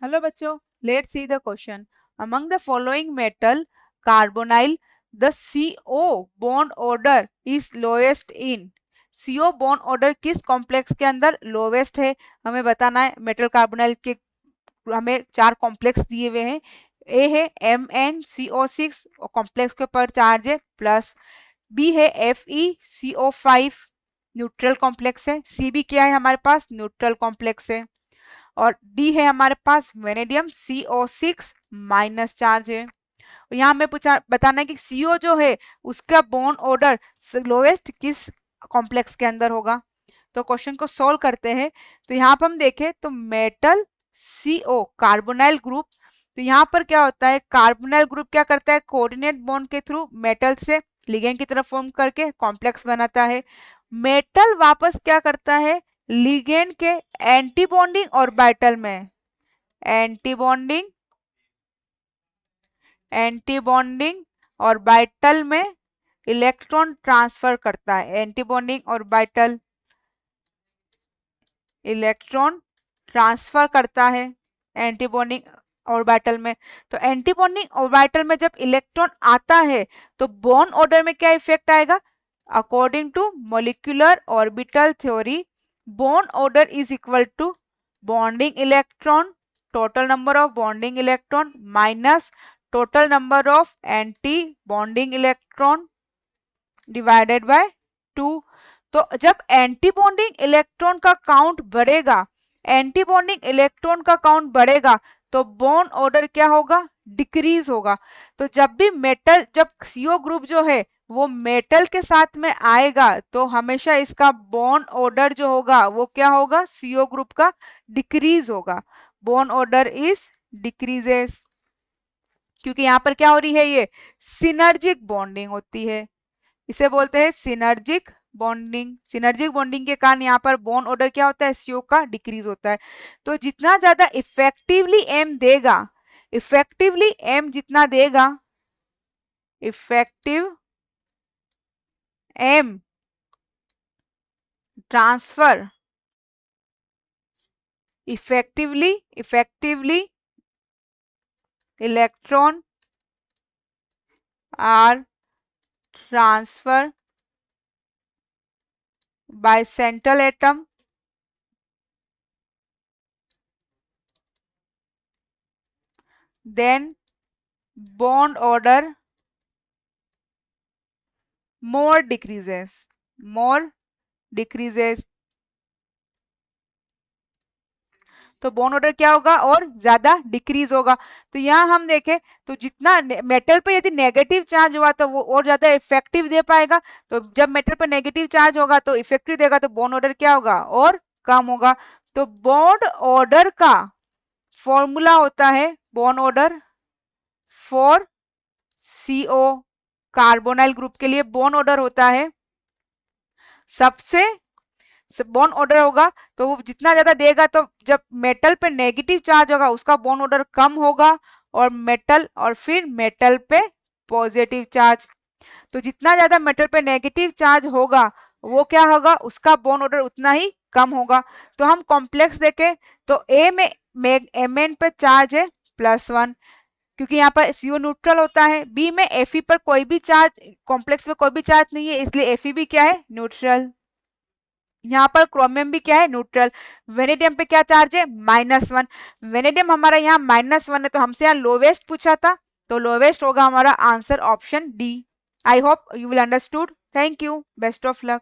Hello बच्चों, let's see the question. Among the following metal, carbonyl, the CO bond order is lowest in. CO bond order किस complex के अंदर lowest है हमें बताना है। मेटल कार्बोनाइल के हमें 4 कॉम्प्लेक्स दिए हुए हैं। ए है MnCO6 कॉम्प्लेक्स के ऊपर चार्ज है प्लस। बी है FeCO5 न्यूट्रल कॉम्प्लेक्स है। सी भी क्या है हमारे पास न्यूट्रल कॉम्प्लेक्स है। और डी है हमारे पास वेनेडियम CO6 माइनस चार्ज है। यहाँ हमें पूछा बताना है कि CO जो है उसका बॉन्ड ऑर्डर लोएस्ट किस कॉम्प्लेक्स के अंदर होगा। तो क्वेश्चन को सोल्व करते हैं। तो यहाँ पर हम देखें तो मेटल CO कार्बोनाइल ग्रुप, तो यहाँ पर क्या होता है कार्बोनाइल ग्रुप क्या करता है कोऑर्डिनेट बॉन्ड के थ्रू मेटल से लिगेंड की तरफ फॉर्म करके कॉम्प्लेक्स बनाता है। मेटल वापस क्या करता है लिगेंड के एंटी बॉन्डिंग ऑर्बिटल में एंटी बॉन्डिंग ऑर्बिटल में इलेक्ट्रॉन ट्रांसफर करता है। Anti bonding orbital electron transfer करता है एंटी बॉन्डिंग ऑर्बिटल में। तो एंटी बॉन्डिंग ऑर्बिटल में जब इलेक्ट्रॉन आता है तो बॉन्ड ऑर्डर में क्या इफेक्ट आएगा। According to molecular orbital theory bond order is equal to bonding electron total number of bonding electron minus total number of anti bonding electron divided by 2। तो जब एंटी बॉन्डिंग इलेक्ट्रॉन का count बढ़ेगा तो bond order क्या होगा decrease होगा। तो जब भी मेटल जब CO ग्रुप जो है वो मेटल के साथ में आएगा तो हमेशा इसका बॉन्ड ऑर्डर जो होगा वो क्या होगा CO ग्रुप का डिक्रीज होगा। बॉन्ड ऑर्डर इज डिक्रीजेस क्योंकि यहाँ पर क्या हो रही है ये सिनर्जिक बॉन्डिंग होती है, इसे बोलते हैं सिनर्जिक बॉन्डिंग के कारण यहाँ पर बॉन्ड ऑर्डर क्या होता है CO का डिक्रीज होता है। तो जितना ज्यादा इफेक्टिवली M जितना देगा effective M transfer effectively electron are transfer by central atom then bond order more decreases तो बॉन्ड ऑर्डर क्या होगा और ज्यादा डिक्रीज होगा। तो यहाँ हम देखें तो जितना मेटल पे यदि नेगेटिव चार्ज हुआ तो वो और ज्यादा इफेक्टिव दे पाएगा। तो जब मेटल पे नेगेटिव चार्ज होगा तो इफेक्टिव देगा तो बॉन्ड ऑर्डर क्या होगा और कम होगा। तो बॉन्ड ऑर्डर का फॉर्मूला होता है bond order for CO carbonyl group के लिए बॉन्ड ऑर्डर होता है सबसे बॉन्ड ऑर्डर होगा तो वो जितना ज्यादा देगा तो जब मेटल पे नेगेटिव चार्ज होगा उसका बॉन्ड ऑर्डर कम होगा और फिर मेटल पे पॉजिटिव चार्ज। तो जितना ज्यादा मेटल पे नेगेटिव चार्ज होगा वो क्या होगा उसका बॉन्ड ऑर्डर उतना ही कम होगा। तो हम कॉम्प्लेक्स देखें तो ए में Mn पे चार्ज है +1 क्योंकि यहाँ पर CO न्यूट्रल होता है। बी में Fe पर कोई भी चार्ज कॉम्प्लेक्स में कोई भी चार्ज नहीं है इसलिए Fe भी क्या है न्यूट्रल। यहाँ पर क्रोमियम भी क्या है न्यूट्रल। वेनेडियम पे क्या चार्ज है -1। वेनेडियम हमारा यहाँ -1 है तो हमसे यहाँ लोवेस्ट पूछा था तो लोवेस्ट होगा हमारा answer option D. I hope you will understood. Thank you, best of luck.